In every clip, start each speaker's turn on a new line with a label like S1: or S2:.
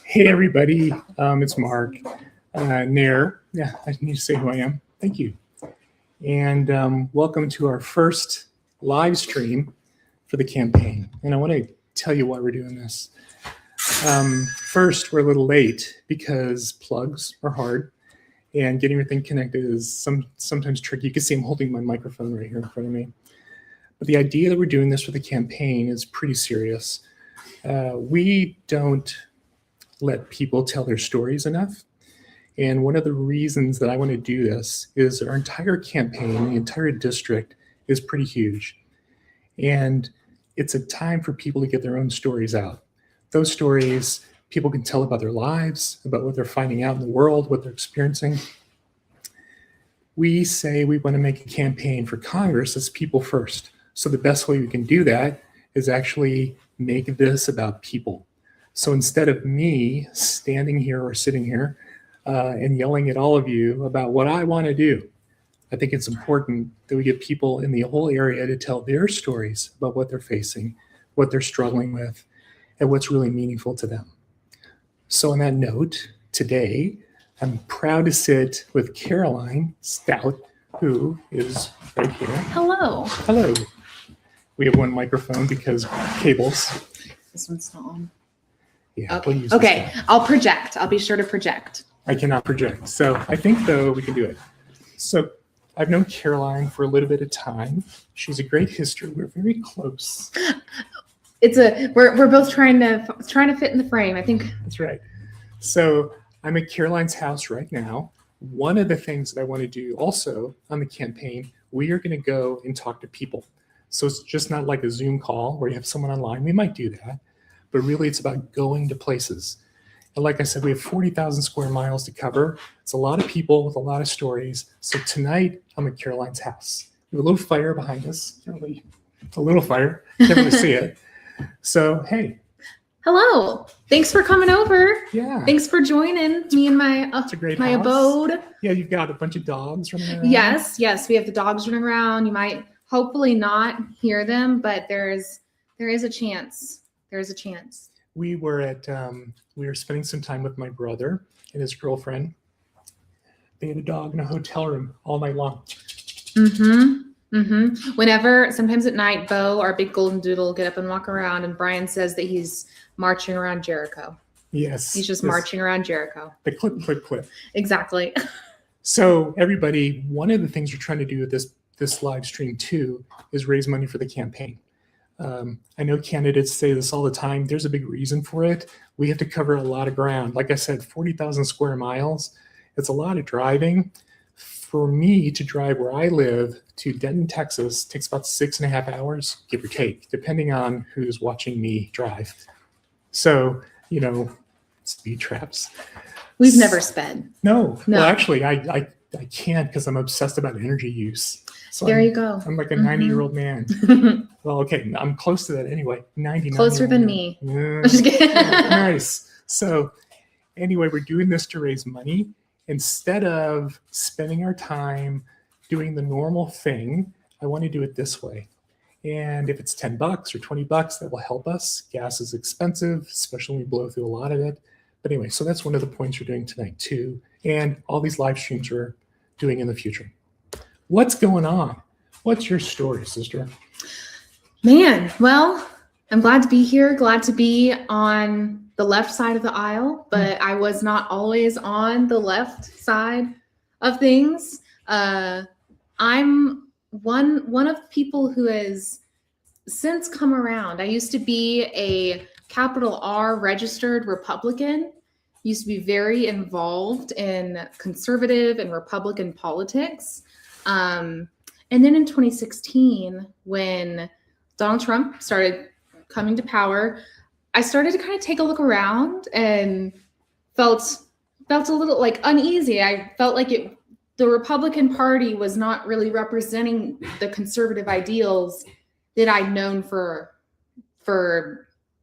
S1: Hey, everybody. It's Mark Nair. Yeah, I need to say who I am. Thank you. And welcome to our first live stream for the campaign. And I want to tell you why we're doing this. First, we're a little late because plugs are hard and getting everything connected is sometimes tricky. You can see I'm holding my microphone right here in front of me. But the idea that we're doing this for the campaign is pretty serious. We don't let people tell their stories enough. And one of the reasons that I want to do this is our entire campaign, the entire district is pretty huge. And it's a time for people to get their own stories out. Those stories, people can tell about their lives, about what they're finding out in the world, what they're experiencing. We say we want to make a campaign for Congress as people first. So the best way we can do that is actually make this about people. So instead of me standing here or sitting here and yelling at all of you about what I want to do, I think it's important that we get people in the whole area to tell their stories about what they're facing, what they're struggling with, and what's really meaningful to them. So on that note, today, I'm proud to sit with Caroline Stout, who is right here.
S2: Hello.
S1: Hello. We have one microphone because cables.
S2: This one's not on.
S1: Yeah,
S2: Okay.
S1: we'll use
S2: Okay.
S1: this one.
S2: I'll project. I'll be sure to project.
S1: I cannot project. So I think, though, we can do it. So I've known Caroline for a little bit of time. She's a great history. We're very close.
S2: We're both trying to fit in the frame. I think
S1: That's right. So I'm at Caroline's house right now. One of the things that I want to do also on the campaign, we are going to go and talk to people. So it's just not like a Zoom call where you have someone online. We might do that, but really it's about going to places. And like I said, we have 40,000 square miles to cover. It's a lot of people with a lot of stories. So tonight I'm at Caroline's house. We have a little fire behind us. A little fire. Can't really see it. So, hey.
S2: hello. Thanks for coming over.
S1: Yeah.
S2: Thanks for joining me in my
S1: It's a great
S2: my
S1: house.
S2: abode.
S1: Yeah, you've got a bunch of dogs running around.
S2: Yes. We have the dogs running around. You might hopefully not hear them, but there is a chance. There's a chance.
S1: We were spending some time with my brother and his girlfriend. They had a dog in a hotel room all night long.
S2: Whenever, sometimes at night, Bo, our big golden doodle, will get up and walk around, and Brian says that he's marching around Jericho.
S1: Yes.
S2: He's just marching around Jericho.
S1: The clip, clip, clip.
S2: Exactly.
S1: So everybody, one of the things we're trying to do with this live stream too is raise money for the campaign. I know candidates say this all the time. There's a big reason for it. We have to cover a lot of ground. Like I said, 40,000 square miles. It's a lot of driving. For me to drive where I live to Denton, Texas, takes about 6.5 hours, give or take, depending on who's watching me drive. So, speed traps.
S2: We've never sped.
S1: No. Well, actually, I can't because I'm obsessed about energy use. So
S2: there you go.
S1: I'm like a 90-year-old man. Well, okay, I'm close to that anyway. 99.
S2: Closer than me.
S1: Yeah.
S2: Just kidding.
S1: Nice. So anyway, we're doing this to raise money. Instead of spending our time doing the normal thing, I want to do it this way. And if it's $10 or $20, that will help us. Gas is expensive, especially when we blow through a lot of it. But anyway, so that's one of the points we're doing tonight too. And all these live streams we're doing in the future. What's going on? What's your story, sister?
S2: Man, well, I'm glad to be here. Glad to be on the left side of the aisle, but I was not always on the left side of things. I'm one of the people who has since come around. I used to be a capital R registered Republican, used to be very involved in conservative and Republican politics. And then in 2016, when Donald Trump started coming to power, I started to kind of take a look around and felt a little like uneasy. I felt like the Republican Party was not really representing the conservative ideals that I'd known for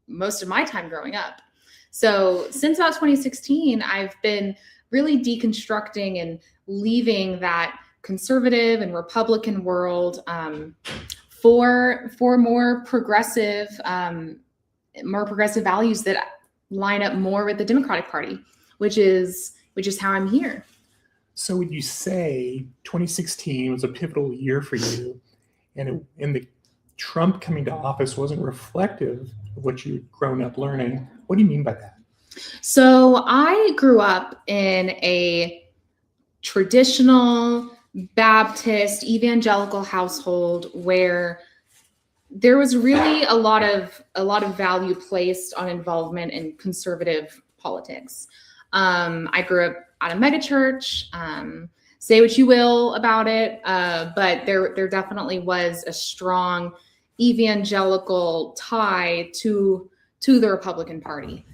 S2: most of my time growing up. So since about 2016, I've been really deconstructing and leaving that conservative and Republican world for more progressive values that line up more with the Democratic Party, which is how I'm here.
S1: So would you say 2016 was a pivotal year for you, and the Trump coming to office wasn't reflective of what you'd grown up learning? What do you mean by that?
S2: So I grew up in a traditional Baptist evangelical household where there was really a lot of value placed on involvement in conservative politics. I grew up at a megachurch. Say what you will about it, but there definitely was a strong evangelical tie to the Republican Party,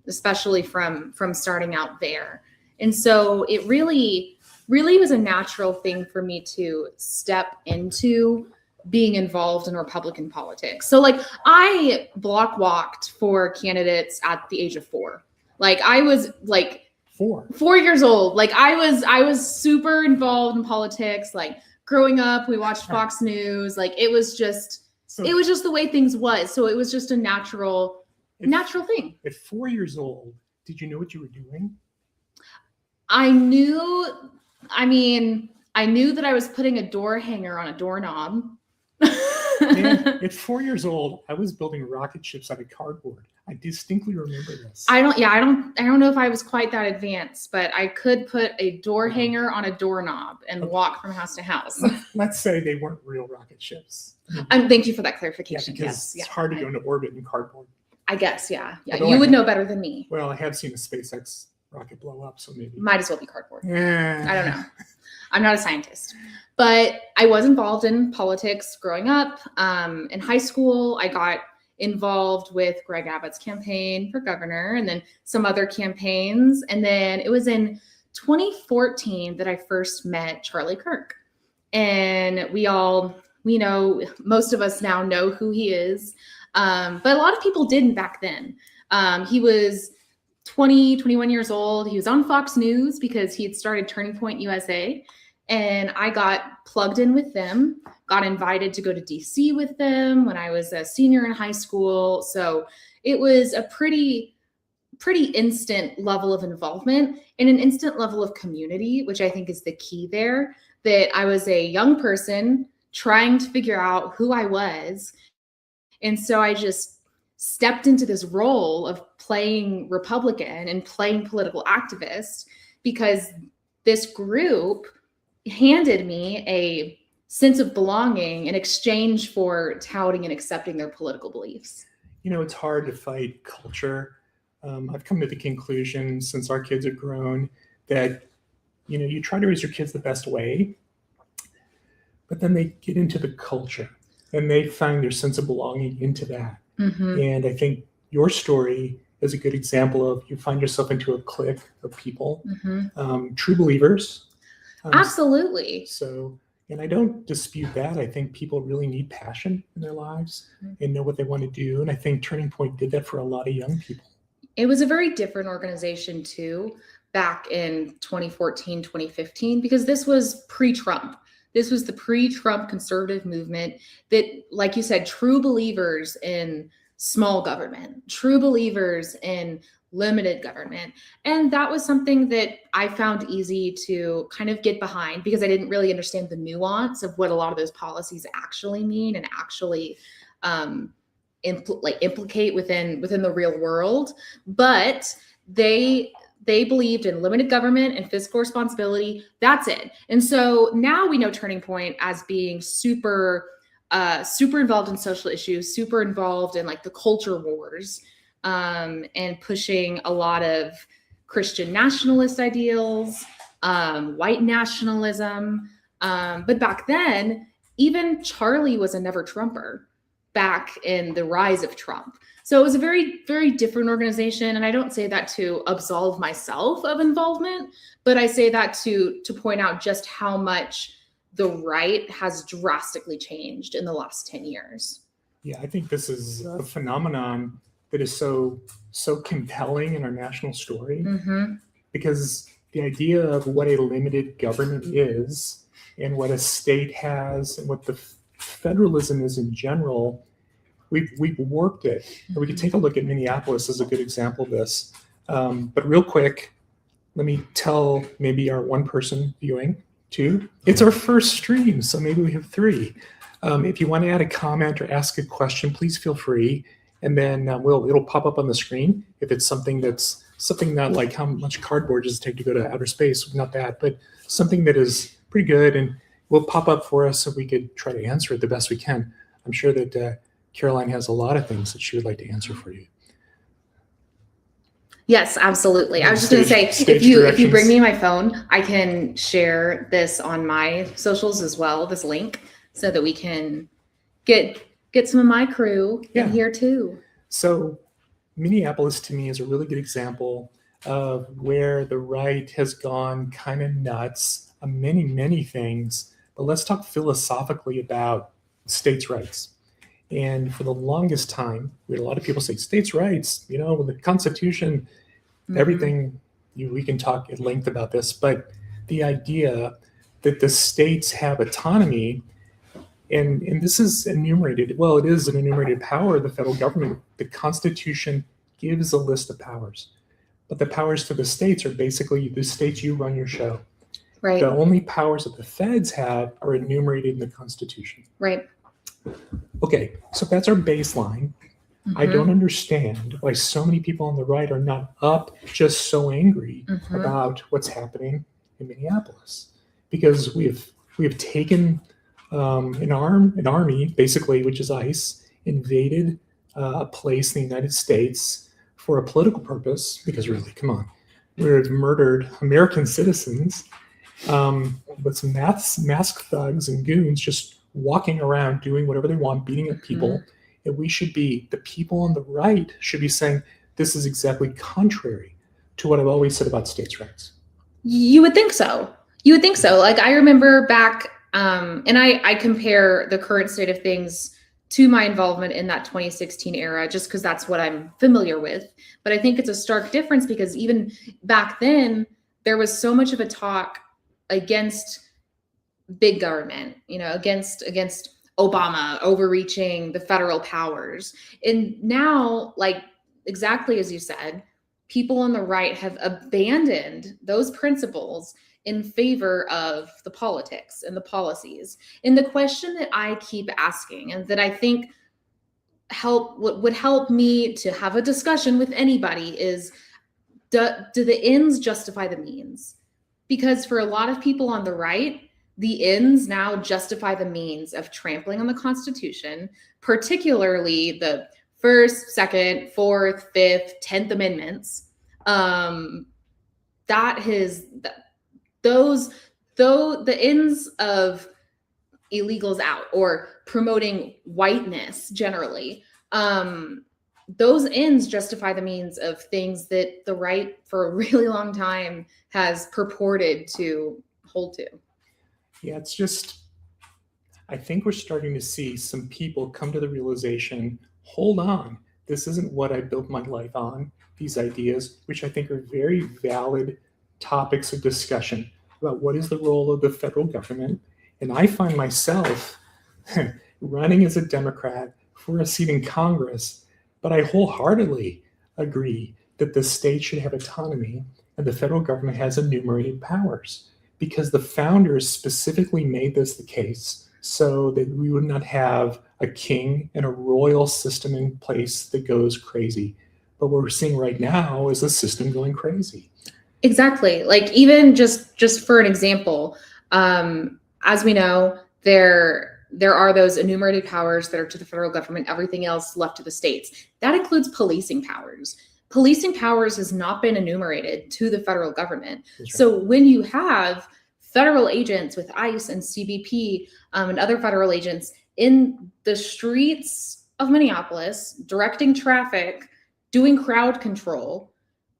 S2: especially from starting out there. And so it really was a natural thing for me to step into being involved in Republican politics. So like I block walked for candidates at the age of 4. Like I was like 4 years old. Like I was super involved in politics. Like growing up, we watched Fox News. Like it was just the way things was. So it was just a natural thing.
S1: At 4 years old, did you know what you were doing?
S2: I knew that I was putting a door hanger on a doorknob.
S1: Man, at 4 years old, I was building rocket ships out of cardboard. I distinctly remember this.
S2: I don't know if I was quite that advanced, but I could put a door hanger on a doorknob and walk from house to house.
S1: Let's say they weren't real rocket ships.
S2: Thank you for that clarification.
S1: Yeah, because it's hard to go into orbit in cardboard.
S2: I guess, yeah.
S1: Although
S2: You would know better than me.
S1: Well, I have seen a SpaceX rocket blow up, so maybe.
S2: Might as well be cardboard.
S1: Yeah.
S2: I don't know. I'm not a scientist. But I was involved in politics growing up. In high school, I got involved with Greg Abbott's campaign for governor and then some other campaigns. And then it was in 2014 that I first met Charlie Kirk. And we know, most of us now know who he is. But a lot of people didn't back then. He was 21 years old. He was on Fox News because he had started Turning Point USA. And I got plugged in with them, got invited to go to DC with them when I was a senior in high school. So it was a pretty instant level of involvement and an instant level of community, which I think is the key there, that I was a young person trying to figure out who I was. And so I just stepped into this role of playing Republican and playing political activist because this group handed me a sense of belonging in exchange for touting and accepting their political beliefs.
S1: You know, it's hard to fight culture. I've come to the conclusion since our kids have grown that, you try to raise your kids the best way, but then they get into the culture and they find their sense of belonging into that. Mm-hmm. And I think your story is a good example of you find yourself into a clique of people, mm-hmm. True believers.
S2: Absolutely.
S1: So, and I don't dispute that. I think people really need passion in their lives and know what they want to do. And I think Turning Point did that for a lot of young people.
S2: It was a very different organization too, back in 2014, 2015, because this was pre-Trump. This was the pre-Trump conservative movement that, like you said, true believers in small government, true believers in limited government. And that was something that I found easy to kind of get behind because I didn't really understand the nuance of what a lot of those policies actually mean and actually implicate within the real world. But they believed in limited government and fiscal responsibility. That's it. And so now we know Turning Point as being super involved in social issues, super involved in like the culture wars, and pushing a lot of Christian nationalist ideals, white nationalism. But back then, even Charlie was a never Trumper back in the rise of Trump. So it was a very, very different organization. And I don't say that to absolve myself of involvement, but I say that to point out just how much the right has drastically changed in the last 10 years.
S1: Yeah, I think this is a phenomenon that is so compelling in our national story, mm-hmm. because the idea of what a limited government is and what a state has and what the federalism is in general we've worked it. And we could take a look at Minneapolis as a good example of this. But real quick, let me tell maybe our one person viewing, two. It's our first stream, so maybe we have three. If you want to add a comment or ask a question, please feel free. And then it'll pop up on the screen. If it's something not like how much cardboard does it take to go to outer space, not that, but something that is pretty good and will pop up for us so we could try to answer it the best we can. I'm sure that Caroline has a lot of things that she would like to answer for you.
S2: Yes, absolutely. I was just going to say, if you bring me my phone, I can share this on my socials as well, this link, so that we can get some of my crew in here too.
S1: So Minneapolis to me is a really good example of where the right has gone kind of nuts on many, many things. But let's talk philosophically about states' rights. And for the longest time, we had a lot of people say states' rights, the Constitution, everything, we can talk at length about this, but the idea that the states have autonomy, and this is enumerated, well, it is an enumerated power of the federal government. The Constitution gives a list of powers, but the powers to the states are basically the states you run your show.
S2: Right.
S1: The only powers that the feds have are enumerated in the Constitution.
S2: Right.
S1: Okay, so that's our baseline. I don't understand why so many people on the right are not up just so angry about what's happening in Minneapolis, because we have taken an army, basically, which is ICE, invaded a place in the United States for a political purpose, because really, come on, we've murdered American citizens with some masked thugs and goons just walking around doing whatever they want, beating up people. And the people on the right should be saying, this is exactly contrary to what I've always said about states' rights.
S2: You would think so. Like, I remember back, and I compare the current state of things to my involvement in that 2016 era, just because that's what I'm familiar with. But I think it's a stark difference, because even back then, there was so much of a talk against big government, against Obama overreaching the federal powers. And now, like exactly as you said, people on the right have abandoned those principles in favor of the politics and the policies. And the question that I keep asking, and that I think would help me to have a discussion with anybody, is do the ends justify the means? Because for a lot of people on the right, the ends now justify the means of trampling on the Constitution, particularly the First, Second, Fourth, Fifth, 10th Amendments. The ends of illegals out, or promoting whiteness generally, those ends justify the means of things that the right for a really long time has purported to hold to.
S1: Yeah, it's just, I think we're starting to see some people come to the realization, hold on, this isn't what I built my life on, these ideas, which I think are very valid topics of discussion about what is the role of the federal government. And I find myself running as a Democrat for a seat in Congress, but I wholeheartedly agree that the state should have autonomy and the federal government has enumerated powers, because the founders specifically made this the case so that we would not have a king and a royal system in place that goes crazy. But what we're seeing right now is a system going crazy.
S2: Exactly. Like, even just for an example, as we know, there are those enumerated powers that are to the federal government, everything else left to the states. That includes policing powers. Policing powers has not been enumerated to the federal government. Right. So when you have federal agents with ICE and CBP and other federal agents in the streets of Minneapolis, directing traffic, doing crowd control,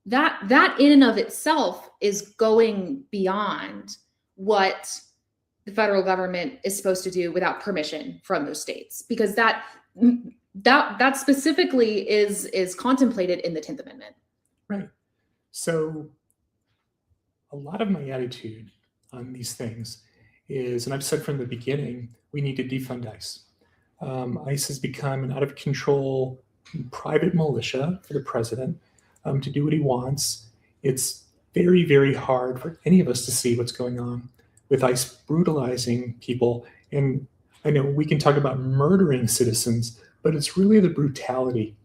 S2: that in and of itself is going beyond what the federal government is supposed to do without permission from those states, because that specifically is contemplated in the 10th Amendment.
S1: Right. So a lot of my attitude on these things is, and I've said from the beginning, we need to defund ICE. ICE has become an out of control private militia for the president to do what he wants. It's very, very hard for any of us to see what's going on with ICE brutalizing people. And I know we can talk about murdering citizens, but it's really the brutality.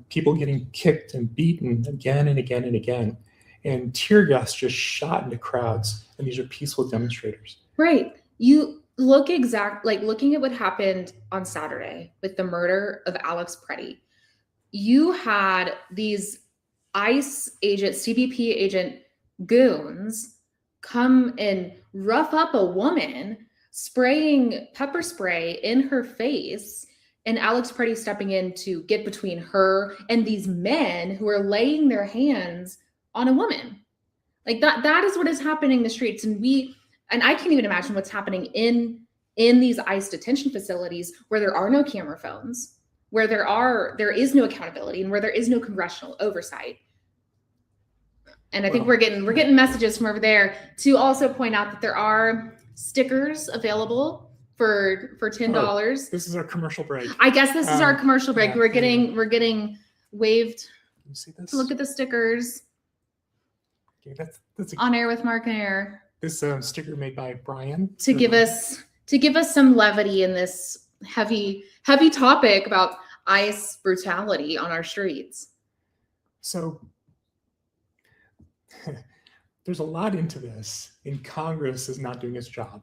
S1: People getting kicked and beaten again and again and again, and tear gas just shot into crowds. And these are peaceful demonstrators.
S2: Right. You looking at what happened on Saturday with the murder of Alex Preddy. You had these ICE agent, CBP agent goons come and rough up a woman, spraying pepper spray in her face, and Alex Preddy stepping in to get between her and these men who are laying their hands on a woman. Like that is what is happening in the streets. And I can't even imagine what's happening in these ICE detention facilities where there are no camera phones, where there is no accountability, and where there is no congressional oversight. And I think we're getting messages from over there to also point out that there are stickers available for $10.
S1: This is our commercial break.
S2: I guess this is our commercial break.
S1: Yeah,
S2: we're getting waved.
S1: Can you see this?
S2: Look at the stickers.
S1: Okay, that's
S2: On Air with Mark and Air.
S1: This sticker made by Brian
S2: To give us some levity in this heavy topic about ICE brutality on our streets.
S1: So there's a lot into this, and Congress is not doing its job.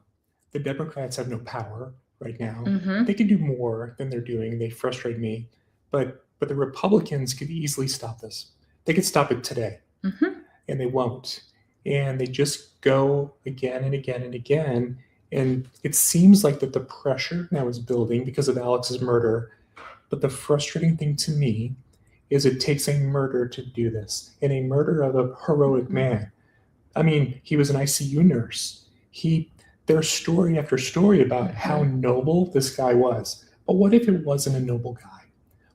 S1: The Democrats have no power right now.
S2: Mm-hmm.
S1: They can do more than they're doing. They frustrate me, but the Republicans could easily stop this. They could stop it today, and they won't. And they just go again and again and again. And it seems like that the pressure now is building because of Alex's murder. But the frustrating thing to me is it takes a murder to do this, and a murder of a heroic man. I mean, he was an ICU nurse. There's story after story about how noble this guy was. But what if it wasn't a noble guy?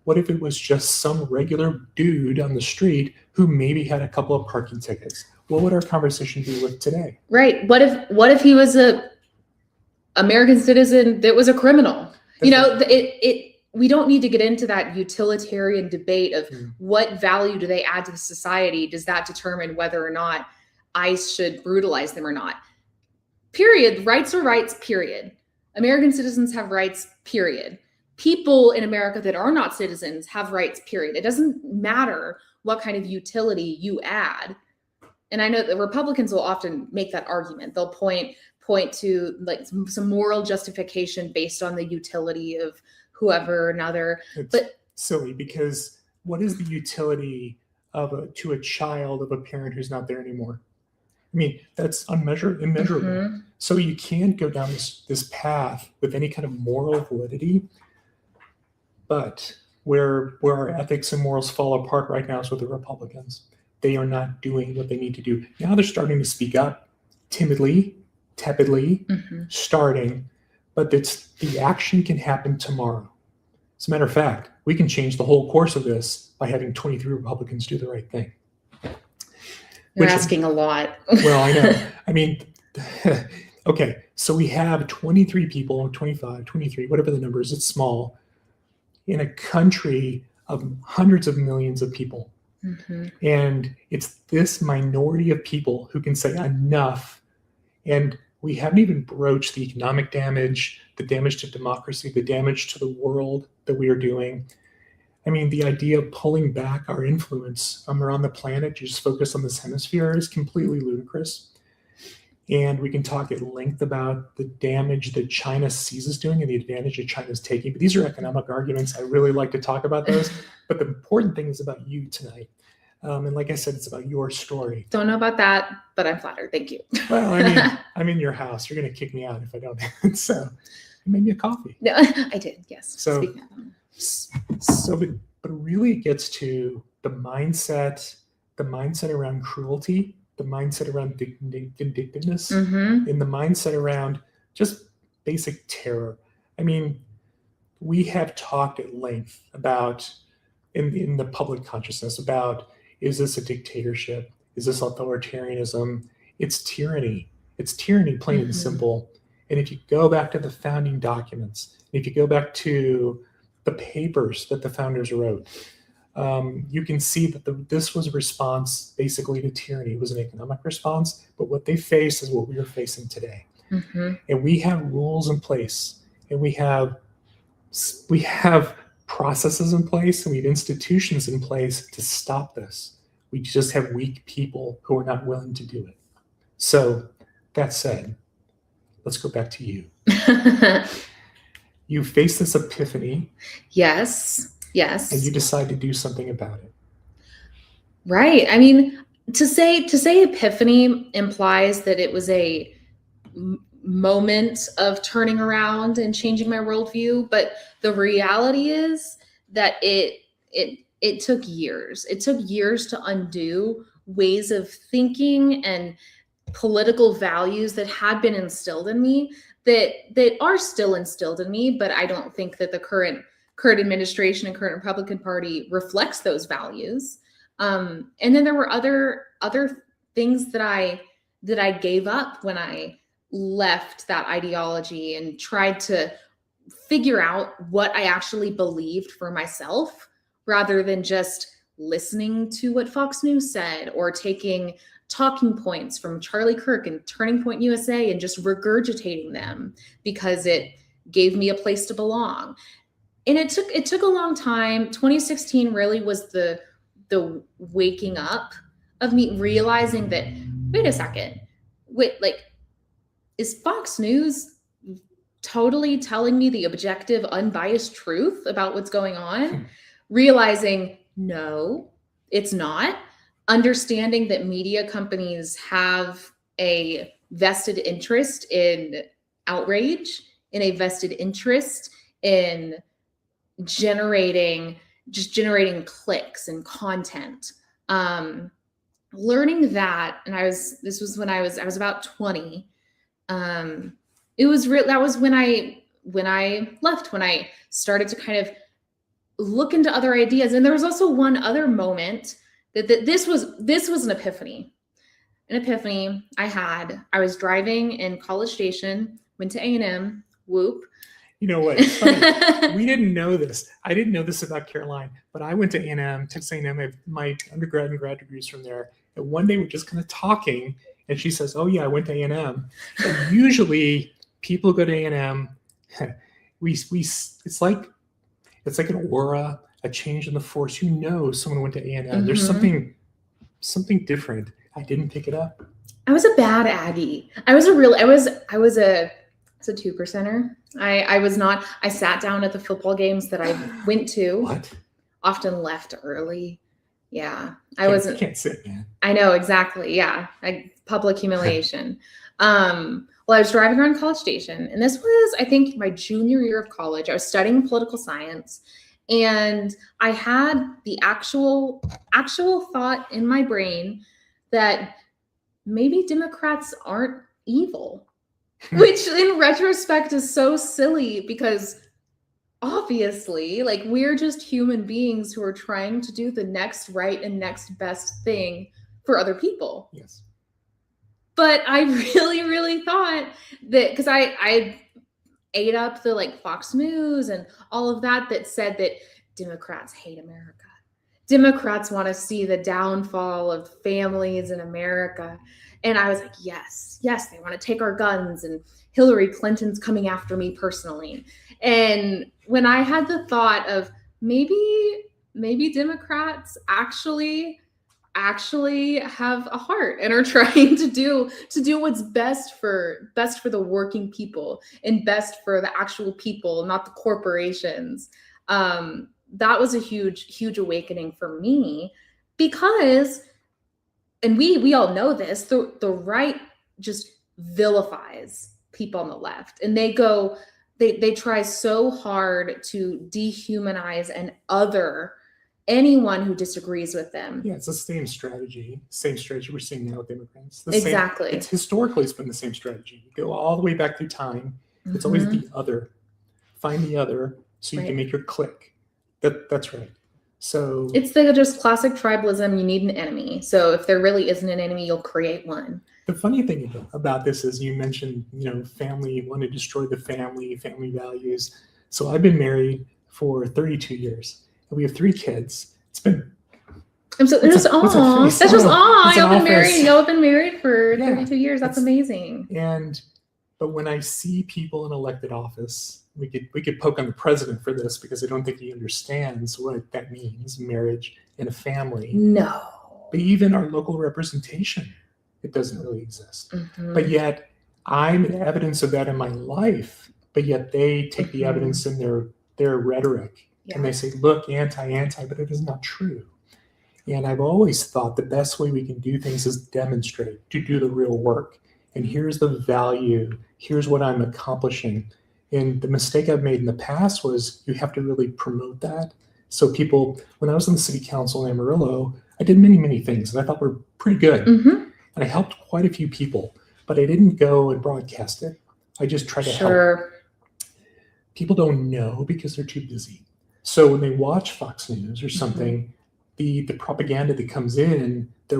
S1: What if it was just some regular dude on the street who maybe had a couple of parking tickets? What would our conversation be with today?
S2: Right. What if he was a American citizen that was a criminal? We don't need to get into that utilitarian debate of what value do they add to the society. Does that determine whether or not ICE should brutalize them or not? Period. Rights are rights, period. American citizens have rights, period. People in America that are not citizens have rights, period. It doesn't matter what kind of utility you add. And I know the Republicans will often make that argument. They'll point to like some moral justification based on the utility of whoever or another.
S1: But silly, because what is the utility to a child of a parent who's not there anymore? I mean, that's immeasurable. So you can't go down this path with any kind of moral validity. But where our ethics and morals fall apart right now is with the Republicans. They are not doing what they need to do. Now they're starting to speak up timidly, tepidly, starting, but the action can happen tomorrow. As a matter of fact, we can change the whole course of this by having 23 Republicans do the right thing.
S2: You're asking a lot.
S1: Well, I know. I mean, okay, so we have 23 people, 25, 23, whatever the number is, it's small, in a country of hundreds of millions of people. And it's this minority of people who can say enough. And we haven't even broached the economic damage, the damage to democracy, the damage to the world that we are doing. I mean, the idea of pulling back our influence around the planet, just focus on this hemisphere, is completely ludicrous. And we can talk at length about the damage that China sees us doing and the advantage that China is taking. But these are economic arguments. I really like to talk about those. But the important thing is about you tonight. And like I said, it's about your story.
S2: Don't know about that, but I'm flattered. Thank you.
S1: Well, I mean, I'm in your house. You're going to kick me out if I don't. So you made me a coffee.
S2: No, I did. Yes.
S1: But really it gets to the mindset around cruelty, the mindset around vindictiveness, and the mindset around just basic terror. I mean, we have talked at length about in the public consciousness about, is this a dictatorship? Is this authoritarianism? It's tyranny. It's tyranny, plain and simple. And if you go back to the founding documents, if you go back to the papers that the founders wrote, you can see that this was a response basically to tyranny. It was an economic response, but what they faced is what we are facing today. And we have rules in place, and we have processes in place, and we have institutions in place to stop this. We just have weak people who are not willing to do it. So that said, let's go back to you. You face this epiphany.
S2: Yes.
S1: And you decide to do something about it.
S2: Right. I mean, to say epiphany implies that it was a moment of turning around and changing my worldview, but the reality is that it took years. It took years to undo ways of thinking and political values that had been instilled in me, that are still instilled in me, but I don't think that the current administration and current Republican Party reflects those values. And then there were other things that I gave up when I left that ideology and tried to figure out what I actually believed for myself, rather than just listening to what Fox News said or taking talking points from Charlie Kirk and Turning Point USA and just regurgitating them because it gave me a place to belong. And it took a long time. 2016 really was the waking up of me realizing that, wait a second, is Fox News totally telling me the objective, unbiased truth about what's going on? Realizing, no, it's not. Understanding that media companies have a vested interest in outrage, in a vested interest in generating clicks and content. Learning that, and this was when I was about 20. It was real. That was when I left, when I started to kind of look into other ideas. And there was also one other moment that this was an epiphany. An epiphany I had. I was driving in College Station, went to A&M, whoop.
S1: You know what? It's funny. We didn't know this. I didn't know this about Caroline, but I went to A&M, Texas A&M. I have my undergrad and grad degrees from there. And one day we're just kind of talking, and she says, "Oh yeah, I went to A&M." And usually people go to A&M. It's like an aura, a change in the force. You know, someone went to A&M. Mm-hmm. There's something different. I didn't pick it up.
S2: I was a bad Aggie. I was a 2%er. I was not. I sat down at the football games that I went to.
S1: What?
S2: Often left early. Yeah, I wasn't.
S1: Can't sit, man.
S2: I know, exactly. Yeah, public humiliation. Well, I was driving around College Station, and this was, I think, my junior year of college. I was studying political science, and I had the actual thought in my brain that maybe Democrats aren't evil, which in retrospect is so silly because obviously, like, we're just human beings who are trying to do the next right and next best thing for other people.
S1: Yes.
S2: But I really, really thought that, because I ate up the Fox News and all of that said that Democrats hate America. Democrats want to see the downfall of families in America. And I was like, yes, they want to take our guns, and Hillary Clinton's coming after me personally. And when I had the thought of maybe Democrats actually have a heart and are trying to do what's best for the working people and best for the actual people, not the corporations. That was a huge awakening for me, because, and we all know this, the right just vilifies people on the left, and they try so hard to dehumanize and other anyone who disagrees with them.
S1: Yeah, it's the same strategy we're seeing now with immigrants.
S2: Exactly.
S1: It's historically, it's been the same strategy. You go all the way back through time. It's always the other. Find the other so you can make your click. That's right. So
S2: It's the just classic tribalism. You need an enemy. So if there really isn't an enemy, you'll create one.
S1: the funny thing about this is you mentioned, family, you want to destroy the family values. So I've been married for 32 years and we have 3 kids. It's been
S2: That's just
S1: face?
S2: aw. That's
S1: It's
S2: just
S1: an
S2: aw.
S1: face.
S2: Y'all been married for
S1: Yeah.
S2: 32 years. That's amazing.
S1: But when I see people in elected office, we could poke on the president for this because I don't think he understands what that means, marriage and a family.
S2: No.
S1: But even our local representation, it doesn't really exist.
S2: Mhm.
S1: But yet I'm evidence of that in my life. But yet they take the
S2: Mhm.
S1: evidence in their rhetoric
S2: Yeah.
S1: and they say, look, anti, but it is not true. And I've always thought the best way we can do things is demonstrate, to do the real work. And here's the value. Here's what I'm accomplishing. And the mistake I've made in the past was you have to really promote that. So people, when I was on the city council in Amarillo, I did many, many things that I thought were pretty good.
S2: Mhm.
S1: And I helped quite a few people, but I didn't go and broadcast it. I just tried to help.
S2: Sure.
S1: People don't know because they're too busy. So when they watch Fox News or something, the propaganda that comes in, they're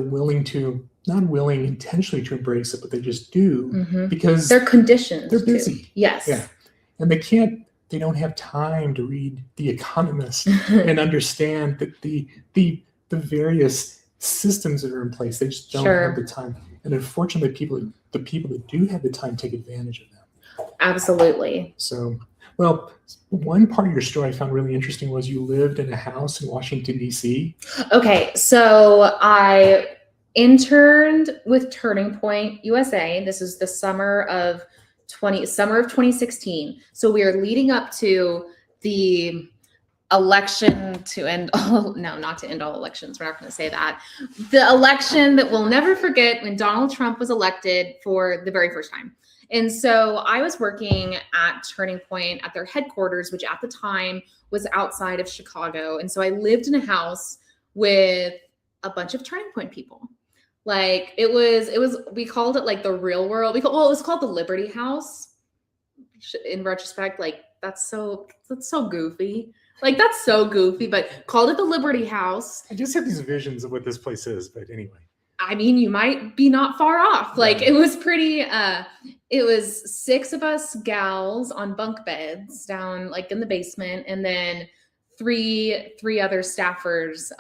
S1: not willing intentionally to embrace it, but they just do
S2: Mhm.
S1: because
S2: They're conditioned.
S1: they're
S2: to.
S1: busy.
S2: Yes.
S1: Yeah. And they don't have time to read The Economist and understand that the various systems that are in place. They just don't
S2: Sure.
S1: have the time. And unfortunately, the people that do have the time take advantage of them.
S2: Absolutely.
S1: So, well, one part of your story I found really interesting was you lived in a house in Washington, D.C.
S2: Okay, so I interned with Turning Point USA. This is the summer of 2016. So we are leading up to the election to end all, no, not to end all elections. We're not going to say that. The election that we'll never forget when Donald Trump was elected for the very first time. And so I was working at Turning Point at their headquarters, which at the time was outside of Chicago. And so I lived in a house with a bunch of Turning Point people. Like it was, we called it like the real world. It was called the Liberty House. In retrospect, like that's so goofy. Like that's so goofy, but called it the Liberty House.
S1: I just have these visions of what this place is, but anyway.
S2: I mean, you might be not far off. Like it was pretty, it was 6 of us gals on bunk beds down like in the basement, and then three other staffers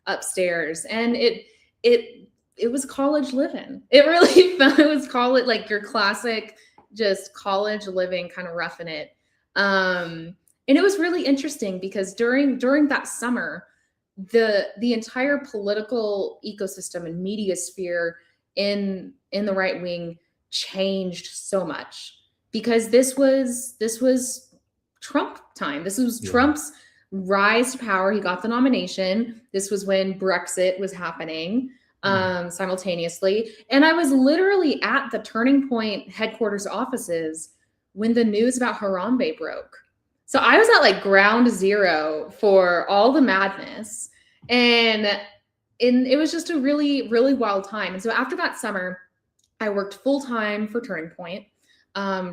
S2: upstairs. And it was college living. It really felt, it was college, like your classic, just college living, kind of roughing it. And it was really interesting because during that summer, the entire political ecosystem and media sphere in the right wing changed so much because this was Trump time. This was Trump's rise to power. He got the nomination. This was when Brexit was happening simultaneously. And I was literally at the Turning Point headquarters offices when the news about Harambe broke. So I was at like ground zero for all the madness, and it was just a really, really wild time. And so after that summer, I worked full time for Turning Point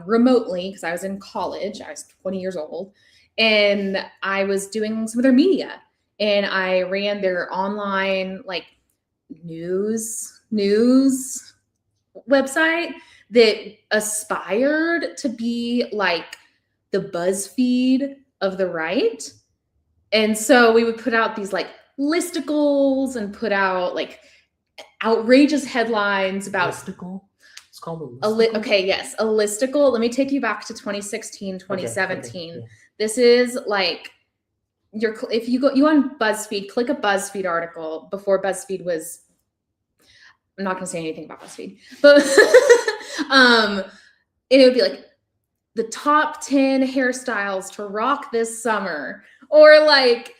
S2: remotely because I was in college. I was 20 years old, and I was doing some of their media, and I ran their online like news website that aspired to be like the BuzzFeed of the right. And so we would put out these like listicles and put out like outrageous headlines about
S1: listicle. It's called a listicle.
S2: Okay, yes, a listicle. Let me take you back to 2016, 2017.
S1: Okay.
S2: This is like if you go on BuzzFeed, click a BuzzFeed article before BuzzFeed was, I'm not going to say anything about BuzzFeed, but it would be like the top 10 hairstyles to rock this summer, or like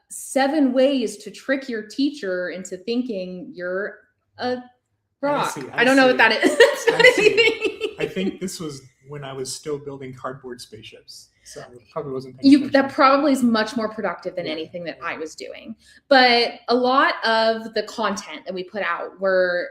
S2: 7 ways to trick your teacher into thinking you're a rock. I don't know what that is.
S1: I think this was when I was still building cardboard spaceships. So it probably wasn't
S2: that probably is much more productive than anything that I was doing. But a lot of the content that we put out were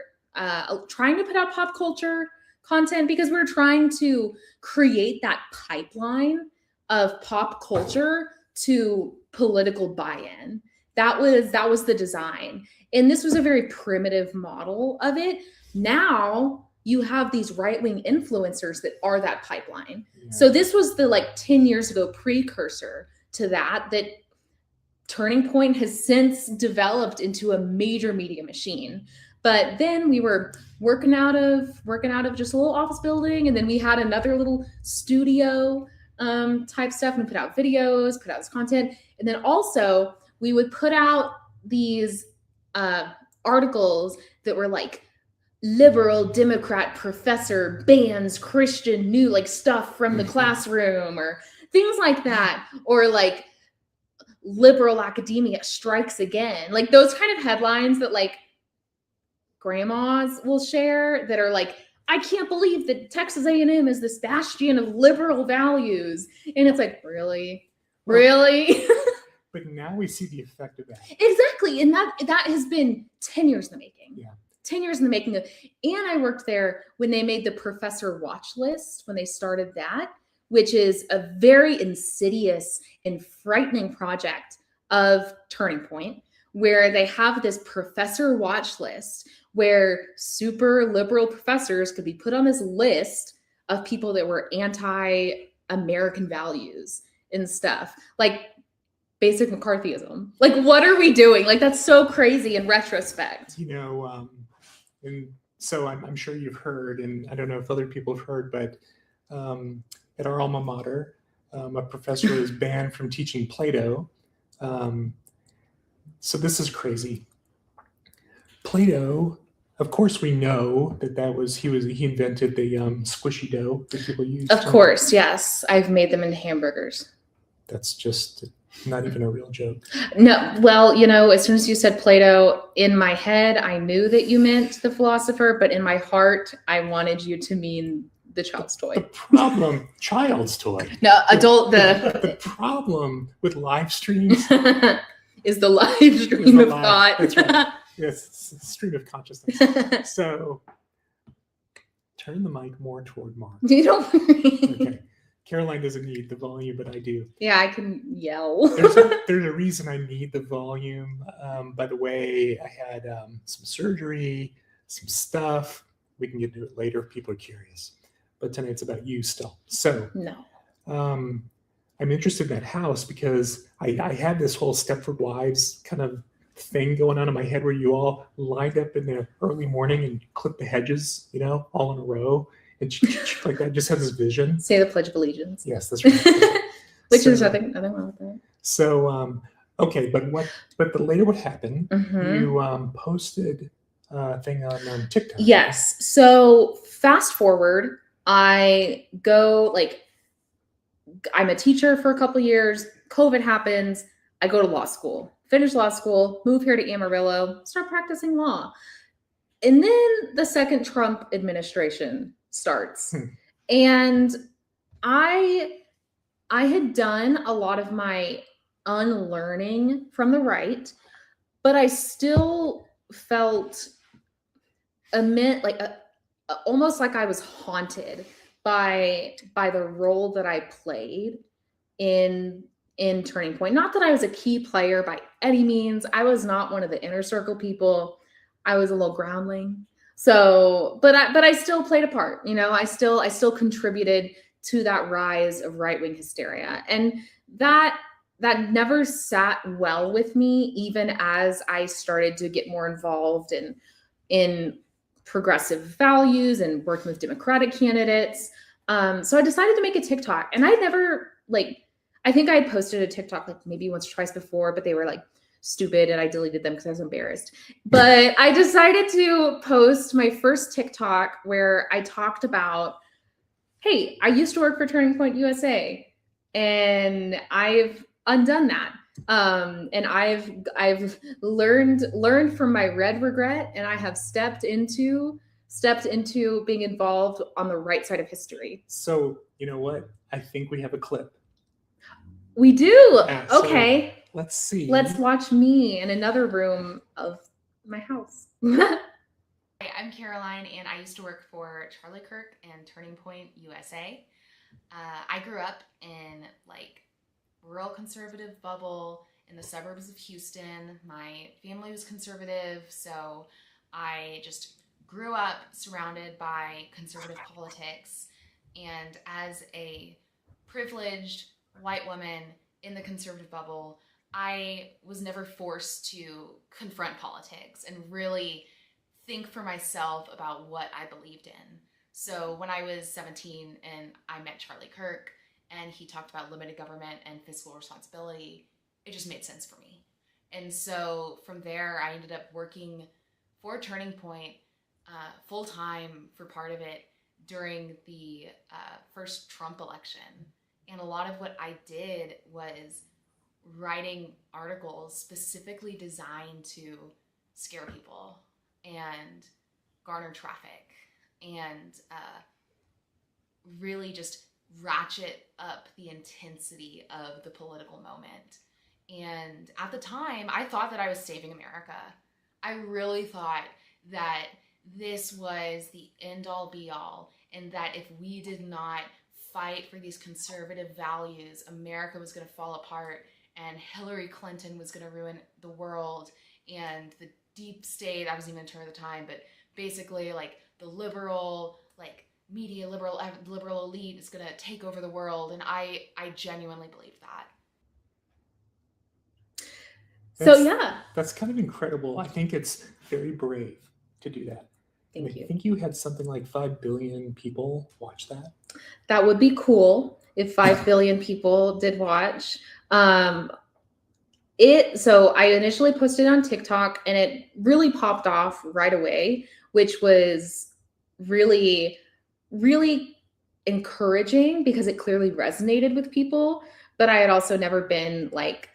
S2: trying to put out pop culture content because we're trying to create that pipeline of pop culture to political buy-in. That was the design. And this was a very primitive model of it. Now you have these right-wing influencers that are that pipeline.
S1: Yeah.
S2: So this was the 10 years ago precursor to that Turning Point has since developed into a major media machine. But then we were working out of just a little office building, and then we had another little studio type stuff, and we put out videos, put out this content, and then also we would put out these articles that were like liberal Democrat professor bans Christian new stuff from the classroom or things like that, or like liberal academia strikes again, like those kind of headlines that grandmas will share that are like, I can't believe that Texas A&M is this bastion of liberal values. And it's like, really?
S1: But now we see the effect of that.
S2: Exactly. And that has been 10 years in the making.
S1: Yeah.
S2: 10 years in the making. And I worked there when they made the professor watch list, when they started that, which is a very insidious and frightening project of Turning Point, where they have this professor watch list where super liberal professors could be put on this list of people that were anti-American values and stuff, like basic McCarthyism. Like, what are we doing? Like, that's so crazy in retrospect.
S1: And so I'm sure you've heard, and I don't know if other people have heard, but at our alma mater, a professor was banned from teaching Plato. So this is crazy. Plato, of course, we know he invented the squishy dough that people use.
S2: Of course, yes. I've made them into hamburgers.
S1: That's just not even a real joke.
S2: No, well, as soon as you said Plato, in my head, I knew that you meant the philosopher, but in my heart, I wanted you to mean the child's toy.
S1: The problem, child's toy.
S2: No, adult,
S1: The problem with live streams
S2: is the live stream of thought.
S1: That's right. Yes, it's a stream of consciousness. So turn the mic more toward Mark.
S2: You don't.
S1: Okay. Caroline doesn't need the volume, but I do.
S2: Yeah, I can yell.
S1: There's a reason I need the volume. By the way, I had some surgery, some stuff. We can get into it later if people are curious. But tonight it's about you still. So
S2: No.
S1: I'm interested in that house because I had this whole Stepford Wives kind of thing going on in my head where you all lined up in the early morning and clipped the hedges, all in a row. And like that, just has this vision.
S2: Say the Pledge of Allegiance.
S1: Yes, that's right.
S2: Which is nothing wrong with that.
S1: So, okay, but later what happened, you posted a thing on TikTok.
S2: Yes. So fast forward, I go, I'm a teacher for a couple years. COVID happens. I go to law school, finish law school, move here to Amarillo, start practicing law. And then the second Trump administration starts. And I had done a lot of my unlearning from the right, but I still felt almost like I was haunted by the role that I played in Turning Point. Not that I was a key player by any means. I was not one of the inner circle people. I was a little groundling. So, but I still played a part, I still contributed to that rise of right-wing hysteria. And that never sat well with me, even as I started to get more involved in progressive values and working with Democratic candidates. So I decided to make a TikTok, and I never I think I had posted a TikTok maybe once or twice before, but they were stupid and I deleted them because I was embarrassed. But I decided to post my first TikTok where I talked about, hey, I used to work for Turning Point USA and I've undone that. And I've learned from my red regret, and I have stepped into being involved on the right side of history.
S1: So you know what? I think we have a clip.
S2: We do.
S1: Yeah,
S2: okay.
S1: So let's see.
S2: Let's watch me in another room of my house.
S3: Hi, I'm Caroline, and I used to work for Charlie Kirk and Turning Point USA. I grew up in rural conservative bubble in the suburbs of Houston. My family was conservative, so I just grew up surrounded by conservative politics. And as a privileged white woman in the conservative bubble, I was never forced to confront politics and really think for myself about what I believed in. So when I was 17 and I met Charlie Kirk and he talked about limited government and fiscal responsibility, it just made sense for me. And so from there, I ended up working for Turning Point full time for part of it during the first Trump election. And a lot of what I did was writing articles specifically designed to scare people and garner traffic and really just ratchet up the intensity of the political moment. And at the time, I thought that I was saving America. I really thought that this was the end-all be-all, and that if we did not fight for these conservative values, America was going to fall apart, and Hillary Clinton was going to ruin the world, and the deep state, I wasn't even a term at the time, but basically like the liberal, like media, liberal elite is going to take over the world, and I genuinely believed that.
S1: That's kind of incredible. I think it's very brave to do that.
S2: Thank you.
S1: I think you had something like 5 billion people watch that.
S2: That would be cool if 5 billion people did watch. So I initially posted on TikTok and it really popped off right away, which was really, really encouraging because it clearly resonated with people. But I had also never been like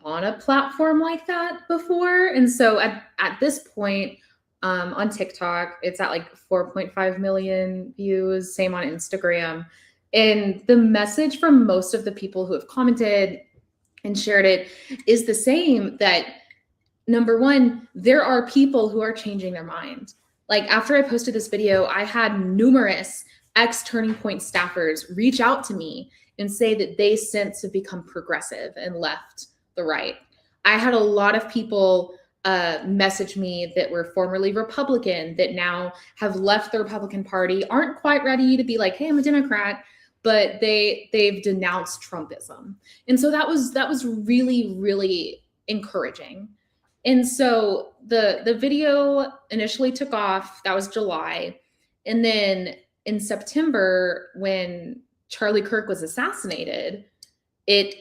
S2: on a platform like that before. And so at this point, on TikTok, it's at like 4.5 million views, same on Instagram. And the message from most of the people who have commented and shared it is the same, that number one, there are people who are changing their mind. Like after I posted this video, I had numerous ex-Turning Point staffers reach out to me and say that they since have become progressive and left the right. I had a lot of people message me that were formerly Republican that now have left the Republican Party, aren't quite ready to be like, hey, I'm a Democrat, but they've denounced Trumpism. And so that was really, really encouraging. And so the video initially took off, that was July. And then in September, when Charlie Kirk was assassinated, it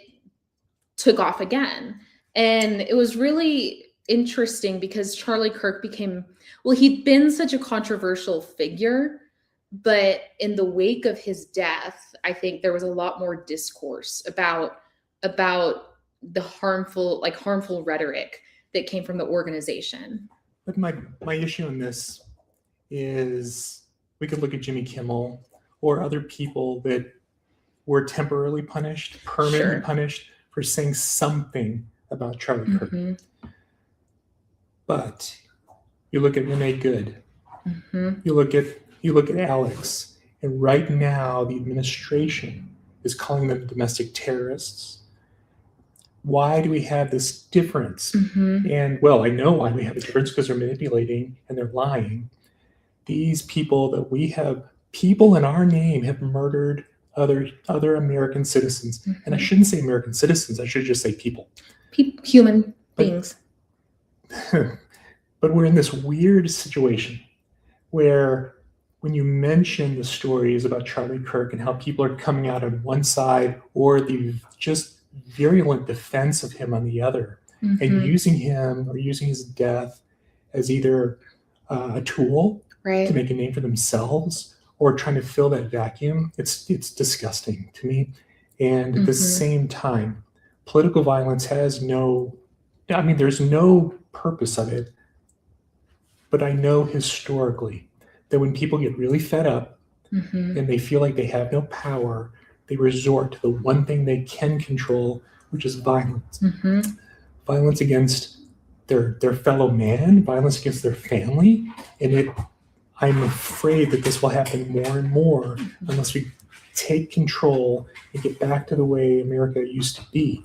S2: took off again. And it was really interesting because Charlie Kirk he'd been such a controversial figure, but in the wake of his death, I think there was a lot more discourse about the harmful rhetoric that came from the organization.
S1: But my issue on this is we could look at Jimmy Kimmel or other people that were temporarily punished, permanently punished for saying something about Charlie Kirk. But you look at Renee Good, you look at Alex, and right now the administration is calling them domestic terrorists. Why do we have this difference? And well, I know why we have a difference, because they're manipulating and they're lying. These people people in our name have murdered other American citizens. And I shouldn't say American citizens, I should just say people.
S2: Human beings.
S1: But we're in this weird situation where when you mention the stories about Charlie Kirk and how people are coming out on one side or the just virulent defense of him on the other, and using him or using his death as either a tool to make a name for themselves or trying to fill that vacuum, it's disgusting to me. And at the same time, political violence there's no purpose of it. But I know historically that when people get really fed up and they feel like they have no power, they resort to the one thing they can control, which is violence. Violence against their fellow man, violence against their family. And I'm afraid that this will happen more and more unless we take control and get back to the way America used to be.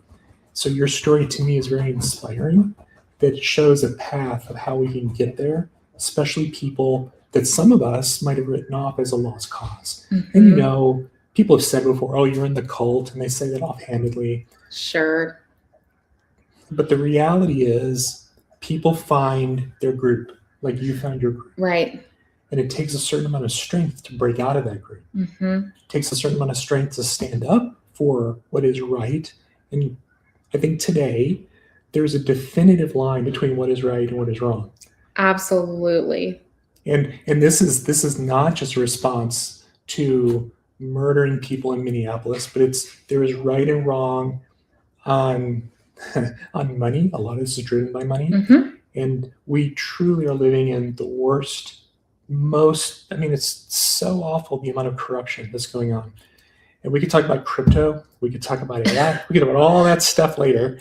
S1: So your story to me is very inspiring, that it shows a path of how we can get there, especially people that some of us might have written off as a lost cause. And you know, people have said before, oh, you're in the cult, and they say that offhandedly.
S2: Sure.
S1: But the reality is people find their group, like you found your group.
S2: Right.
S1: And it takes a certain amount of strength to break out of that group.
S2: Mm-hmm.
S1: It takes a certain amount of strength to stand up for what is right. And I think today there's a definitive line between what is right and what is wrong.
S2: Absolutely.
S1: And this is not just a response to murdering people in Minneapolis, but there is right and wrong on money. A lot of this is driven by money.
S2: Mm-hmm.
S1: And we truly are living in the worst, it's so awful, the amount of corruption that's going on. And we could talk about crypto. We could talk about AI. We could talk about all that stuff later.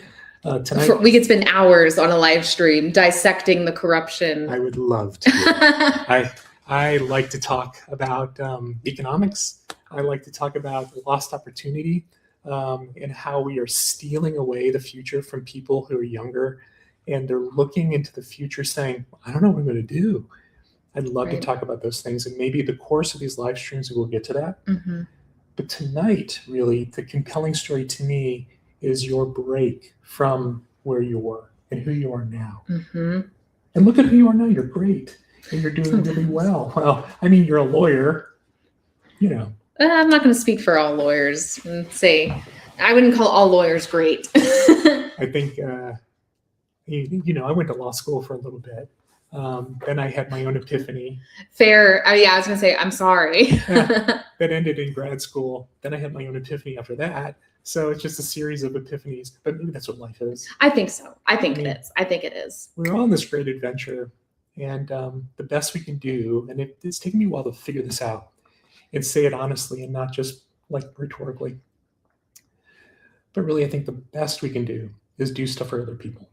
S1: Tonight,
S2: we could spend hours on a live stream dissecting the corruption.
S1: I would love to. I like to talk about economics. I like to talk about lost opportunity and how we are stealing away the future from people who are younger. And they're looking into the future saying, I don't know what I'm going to do. I'd love to talk about those things. And maybe the course of these live streams, we'll get to that.
S2: Mm-hmm.
S1: But tonight, really, the compelling story to me is your break from where you were and who you are now.
S2: Mm-hmm.
S1: And look at who you are now. You're great. And you're doing really well. Well, you're a lawyer, you know.
S2: I'm not going to speak for all lawyers and say I wouldn't call all lawyers great.
S1: I think, I went to law school for a little bit. Then I had my own epiphany.
S2: Fair. I was going to say, I'm sorry.
S1: That ended in grad school. Then I had my own epiphany after that. So it's just a series of epiphanies. But maybe that's what life is.
S2: I think so. I think it is.
S1: We're on this great adventure. And the best we can do, and it's taken me a while to figure this out and say it honestly and not just like rhetorically. But really, I think the best we can do is do stuff for other people.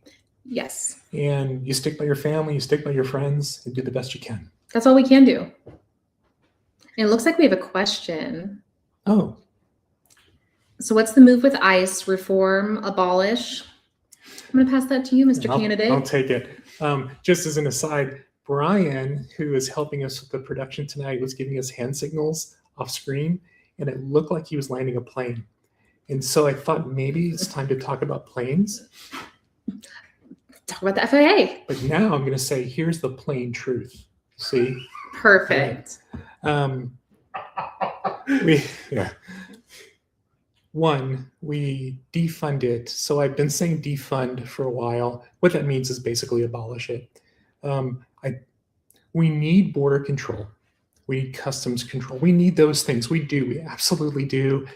S2: Yes.
S1: And you stick by your family, you stick by your friends, and do the best you can.
S2: That's all we can do. And it looks like we have a question.
S1: Oh.
S2: So what's the move with ICE? Reform, abolish? I'm going to pass that to you, Mr. Candidate.
S1: I'll take it. Just as an aside, Brian, who is helping us with the production tonight, was giving us hand signals off screen, and it looked like he was landing a plane. And so I thought maybe it's time to talk about planes.
S2: Talk about the FAA.
S1: But now I'm going to say, here's the plain truth. See?
S2: Perfect.
S1: We defund it. So I've been saying defund for a while. What that means is basically abolish it. We need border control. We need customs control. We need those things. We do. We absolutely do.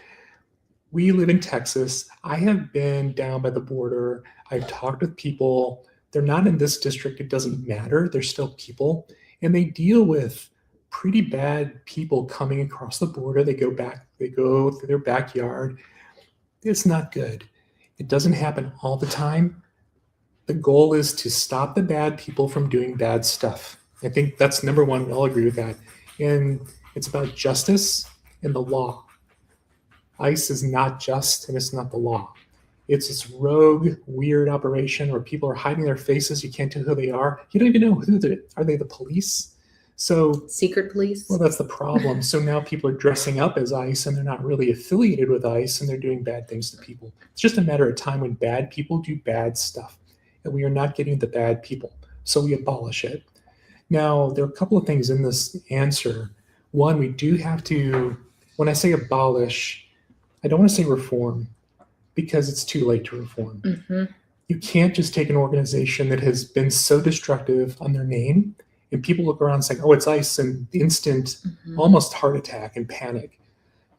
S1: We live in Texas. I have been down by the border. I've talked with people. They're not in this district. It doesn't matter. They're still people. And they deal with pretty bad people coming across the border. They go through their backyard. It's not good. It doesn't happen all the time. The goal is to stop the bad people from doing bad stuff. I think that's number one. We all agree with that. And it's about justice and the law. ICE is not just, and it's not the law. It's this rogue, weird operation where people are hiding their faces. You can't tell who they are. You don't even know are they the police? So
S2: secret police?
S1: Well, that's the problem. So now people are dressing up as ICE and they're not really affiliated with ICE and they're doing bad things to people. It's just a matter of time when bad people do bad stuff. And we are not getting the bad people. So we abolish it. Now, there are a couple of things in this answer. One, we do have to, when I say abolish, I don't want to say reform because it's too late to reform.
S2: Mm-hmm.
S1: You can't just take an organization that has been so destructive on their name and people look around saying, oh, it's ICE, and instant, almost heart attack and panic.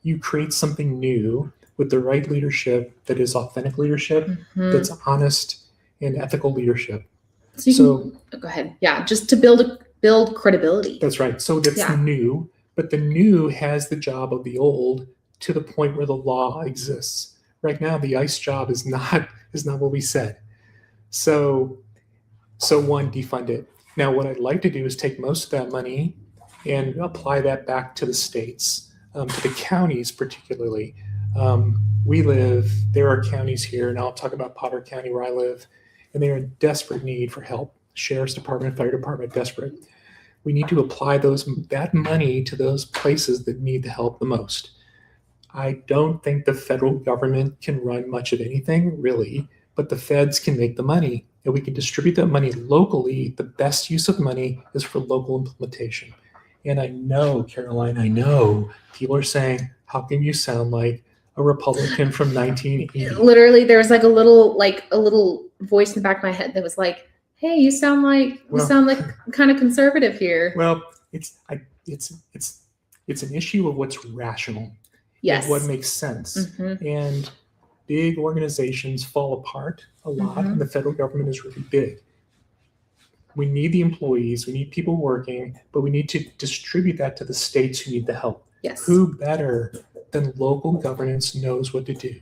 S1: You create something new with the right leadership that is authentic leadership, that's honest and ethical leadership.
S2: So go ahead. Yeah, just to build credibility.
S1: That's right. So that's new, but the new has the job of the old to the point where the law exists. Right now, the ICE job is not what we said. So one, defund it. Now, what I'd like to do is take most of that money and apply that back to the states. to the counties particularly. There are counties here, and I'll talk about Potter County where I live, and they are in desperate need for help. Sheriff's Department, Fire Department, desperate. We need to apply that money to those places that need the help the most. I don't think the federal government can run much of anything, really, but the feds can make the money, and we can distribute that money locally. The best use of money is for local implementation. And I know, Caroline, people are saying, how can you sound like a Republican from 1980?
S2: Literally, there was like a little voice in the back of my head that was like, hey, you sound like kind of conservative here.
S1: Well, it's an issue of what's rational.
S2: Yes.
S1: What makes sense.
S2: Mm-hmm.
S1: And big organizations fall apart a lot,
S2: Mm-hmm.
S1: and the federal government is really big. We need the employees, we need people working, but we need to distribute that to the states who need the help.
S2: Yes.
S1: Who better than local governance knows what to do?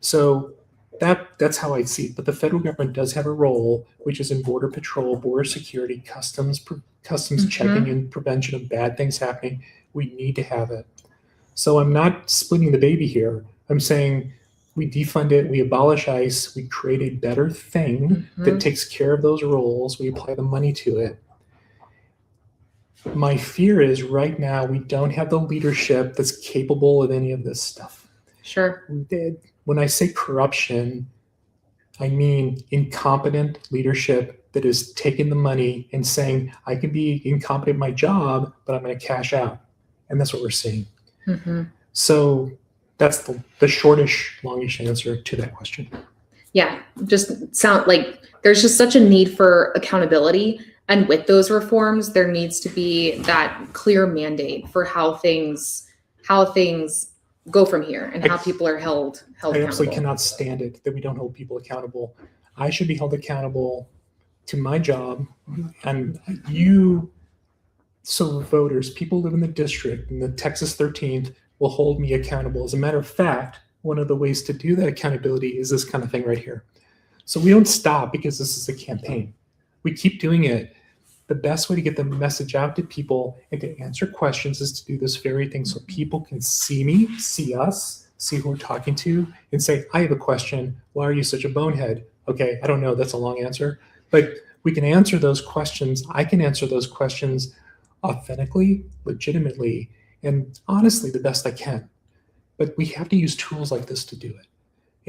S1: So that's how I see it. But the federal government does have a role, which is in border patrol, border security, customs
S2: Mm-hmm.
S1: checking, and prevention of bad things happening. We need to have it. So I'm not splitting the baby here. I'm saying we defund it, we abolish ICE, we create a better thing
S2: Mm-hmm.
S1: that takes care of those roles, we apply the money to it. My fear is right now we don't have the leadership that's capable of any of this stuff.
S2: Sure.
S1: When I say corruption, I mean incompetent leadership that is taking the money and saying, I can be incompetent in my job, but I'm going to cash out. And that's what we're seeing.
S2: Mm-hmm.
S1: So that's the shortish, longish answer to that question.
S2: Yeah, just sound like there's just such a need for accountability. And with those reforms, there needs to be that clear mandate for how things go from here and how people are held
S1: I
S2: accountable.
S1: absolutely cannot stand it that we don't hold people accountable. I should be held accountable to my job. And so voters, people live in the district, and the Texas 13th will hold me accountable. As a matter of fact, one of the ways to do that accountability is this kind of thing right here. So we don't stop because this is a campaign. We keep doing it. The best way to get the message out to people and to answer questions is to do this very thing so people can see me, see us, see who we're talking to, and say, I have a question. Why are you such a bonehead? Okay, I don't know. That's a long answer. But we can answer those questions. I can answer those questions authentically, legitimately, and honestly the best I can. But we have to use tools like this to do it.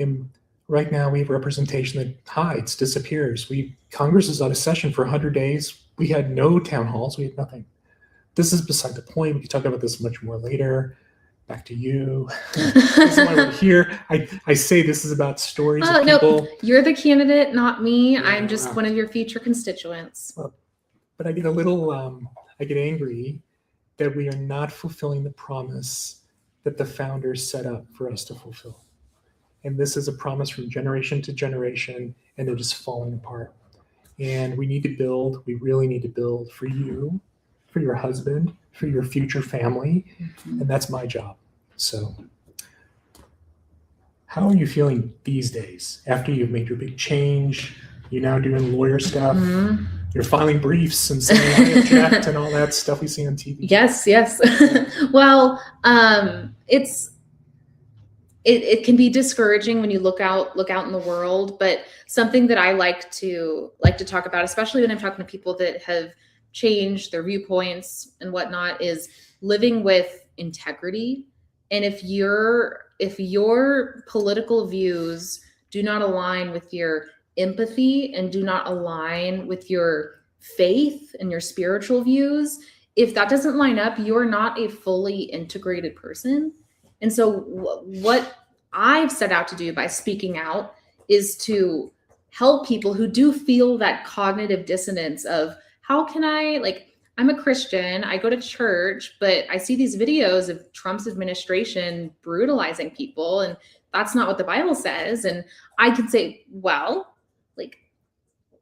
S1: And right now we have representation that hides, disappears. Congress is out of session for 100 days. We had no town halls. We had nothing. This is beside the point. We can talk about this much more later. Back to you. This is why we're here. I say this is about stories of people.
S2: No, you're the candidate, not me.
S1: Yeah,
S2: I'm just one of your future constituents.
S1: But I get I get angry that we are not fulfilling the promise that the founders set up for us to fulfill. And this is a promise from generation to generation, and they're just falling apart. And we really need to build for you, for your husband, for your future family. Mm-hmm. And that's my job. So how are you feeling these days after you've made your big change? You're now doing lawyer stuff. Mm-hmm. You're filing briefs and saying I object and all that stuff we see on TV.
S2: Yes. Well, it can be discouraging when you look out in the world, but something that I like to talk about, especially when I'm talking to people that have changed their viewpoints and whatnot, is living with integrity. And if your political views do not align with your empathy and do not align with your faith and your spiritual views, if that doesn't line up, you're not a fully integrated person. And so what I've set out to do by speaking out is to help people who do feel that cognitive dissonance of how can I'm a Christian, I go to church, but I see these videos of Trump's administration brutalizing people, and that's not what the Bible says. And I can say, well,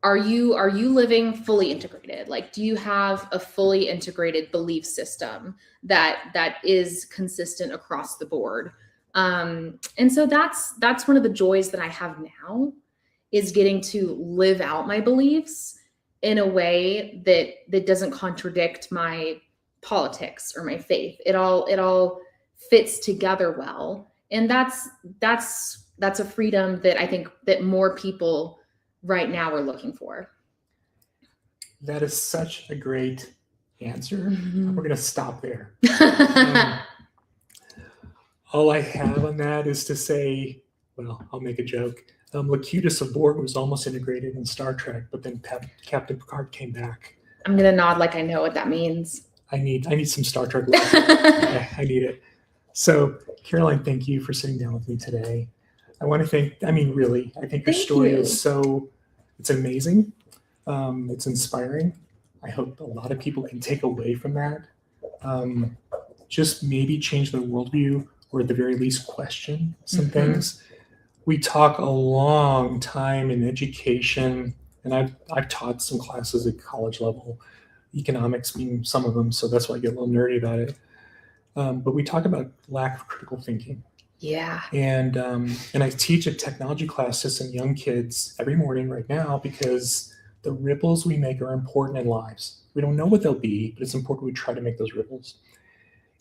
S2: are you living fully integrated? Do you have a fully integrated belief system that is consistent across the board? And so that's one of the joys that I have now, is getting to live out my beliefs in a way that doesn't contradict my politics or my faith. It all fits together well. And that's a freedom that I think that more people right now are looking for.
S1: That is such a great answer.
S2: Mhm.
S1: We're going to stop there. All I have on that is to say, well, I'll make a joke. Locutus of Borg was almost integrated in Star Trek, but then Captain Picard came back.
S2: I'm gonna nod like I know what that means.
S1: I need some Star Trek love. I need it. So, Caroline, thank you for sitting down with me today. I want to thank, really, I think your
S2: Thank
S1: story
S2: you.
S1: is it's amazing. It's inspiring. I hope a lot of people can take away from that. Just maybe change their worldview, or at the very least question some things. We talk a long time in education, and I've taught some classes at college level, economics being some of them, so that's why I get a little nerdy about it. But we talk about lack of critical thinking.
S2: Yeah.
S1: And I teach a technology class to some young kids every morning right now, because the ripples we make are important in lives. We don't know what they'll be, but it's important we try to make those ripples.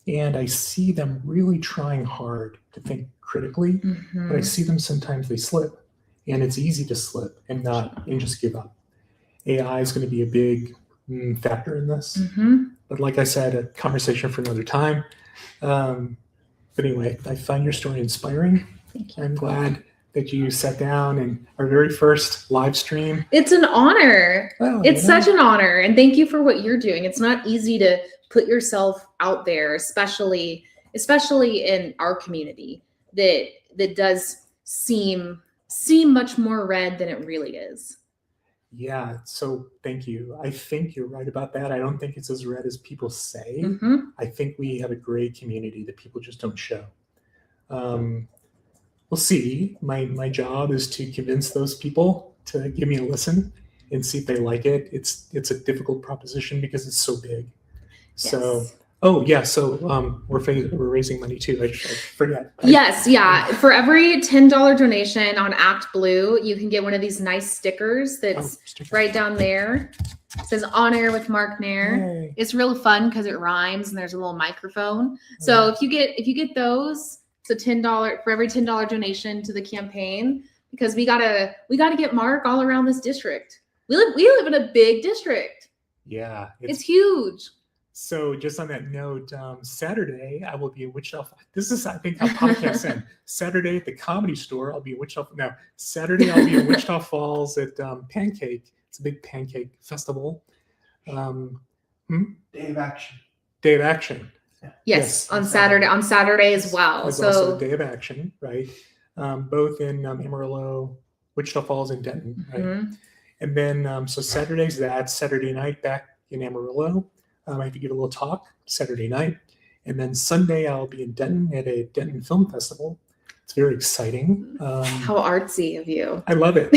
S1: And I see them really trying hard to think critically, but I see them sometimes they slip, and it's easy to slip and just give up. AI is going to be a big factor in this. But like I said, a conversation for another time. But anyway, I find your story inspiring.
S2: Thank you.
S1: I'm glad that you sat down and our very first live stream.
S2: It's an honor.
S1: Well,
S2: It's such an honor. And thank you for what you're doing. It's not easy to put yourself out there, especially in our community that does seem much more red than it really is.
S1: Yeah, so thank you. I think you're right about that. I don't think it's as red as people say. I think we have a great community that people just don't show. We'll see. My job is to convince those people to give me a listen and see if they like it. It's a difficult proposition because it's so big. So, we're raising money too. I forget.
S2: Yes, yeah. For every $10 donation on Act Blue, you can get one of these nice stickers that's right down there. It says "On Air with Mark Nair."
S1: Yay.
S2: It's really fun because it rhymes and there's a little microphone. So if you get those, it's a $10 for every $10 donation to the campaign, because we gotta get Mark all around this district. We live in a big district.
S1: Yeah,
S2: it's huge.
S1: So just on that note, Saturday I will be in Wichita. This is, I think, how podcasts end. Saturday at the Comedy Store, I'll be in Wichita. No, Saturday I'll be in Wichita Falls at Pancake. It's a big pancake festival.
S4: Day of Action.
S1: Day of Action.
S2: Yes, on Saturday as well.
S1: There's
S2: So
S1: also a Day of Action, right? Both in Amarillo, Wichita Falls, and Denton, right? And then so Saturday's that. Saturday night back in Amarillo. I have to give a little talk Saturday night. And then Sunday, I'll be in Denton at a Denton Film Festival. It's very exciting.
S2: how artsy of you.
S1: I love it.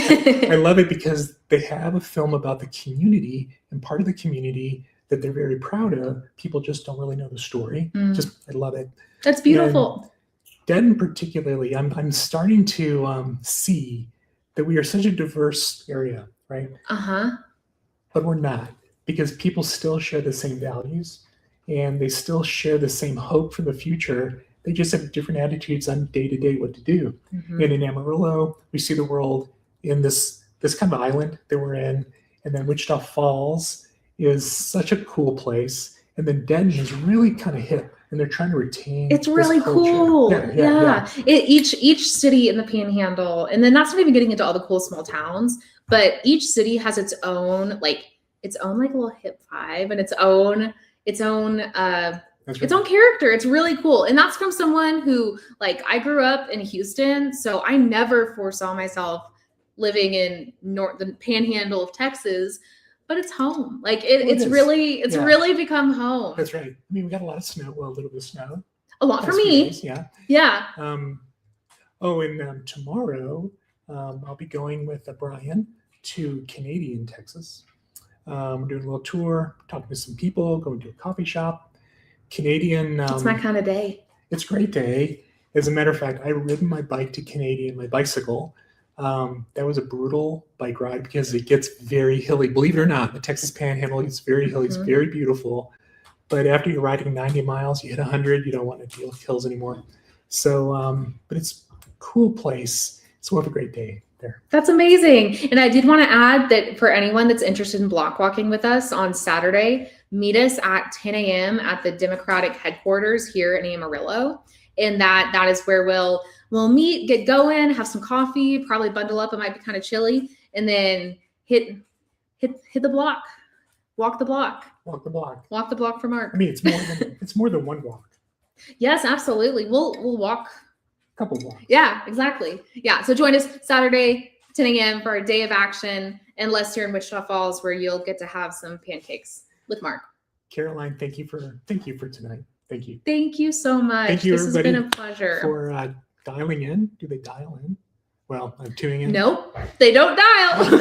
S1: I love it because they have a film about the community, and part of the community that they're very proud of. People just don't really know the story. I love it.
S2: That's beautiful.
S1: And Denton particularly, I'm starting to see that we are such a diverse area, right? But we're not. Because people still share the same values, and they still share the same hope for the future. They just have different attitudes on day-to-day what to do. And in Amarillo, we see the world in this kind of island that we're in. And then Wichita Falls is such a cool place. And then Denton is really kind of hip, and they're trying to retain
S2: It's
S1: this
S2: really
S1: culture.
S2: cool.
S1: Yeah.
S2: Each city in the Panhandle, and then that's not even getting into all the cool small towns, but each city has its own like a little hip vibe and its own character. It's really cool. And that's from someone who, like, I grew up in Houston, so I never foresaw myself living in the Panhandle of Texas, but it's home. Like it's really become home.
S1: That's right. I mean, we got a lot of snow. Well, a little bit of snow.
S2: A lot for me.
S1: Days, yeah.
S2: Yeah.
S1: And tomorrow I'll be going with Brian to Canadian, Texas. We're doing a little tour, talking to some people, going to a coffee shop. Canadian.
S2: It's my kind of day.
S1: It's a great day. As a matter of fact, I ridden my bike to Canadian, my bicycle. That was a brutal bike ride because it gets very hilly. Believe it or not, the Texas Panhandle is very hilly. It's very beautiful. But after you're riding 90 miles, you hit 100, you don't want to deal with hills anymore. So, but it's a cool place. So we'll have a great day there.
S2: That's amazing. And I did want to add that for anyone that's interested in block walking with us on Saturday, meet us at 10 a.m. at the Democratic headquarters here in Amarillo. And that is where we'll meet, get going, have some coffee, probably bundle up. It might be kind of chilly, and then hit the block, walk the block.
S1: Walk the block.
S2: Walk the block for Mark.
S1: I mean, it's more than one walk.
S2: Yes, absolutely. We'll walk.
S1: A couple walks.
S2: Yeah, exactly. Yeah. So join us Saturday, 10 a.m. for a day of action, unless you're in Wichita Falls, where you'll get to have some pancakes with Mark.
S1: Caroline, thank you for tonight. Thank you.
S2: Thank you so much.
S1: Thank you,
S2: This has been a
S1: everybody,
S2: pleasure.
S1: For dialing in. Do they dial in? Well, I'm tuning in.
S2: Nope, they don't dial.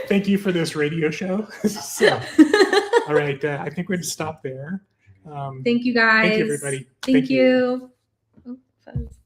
S1: Thank you for this radio show. So, all right. I think we're going to stop there.
S2: Thank you, guys.
S1: Thank you, everybody.
S2: Thank you. Oh, fuzz.